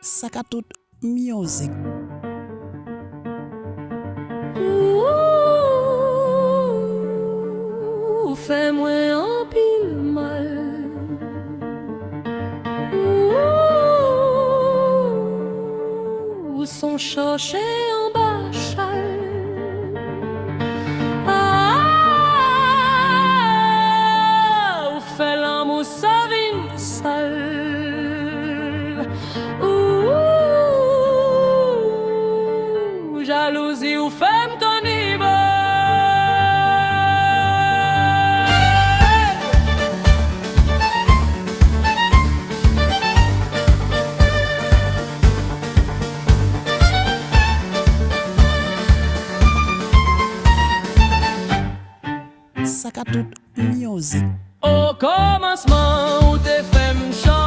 Sakatout Music. Fais-moi un pile mal. Sont cherchés en bas chal. Ou fait l'amour savine sale. Jalousie ou femme cannibale. Sakatout Music. Au commencement, où t'es fait me chanter.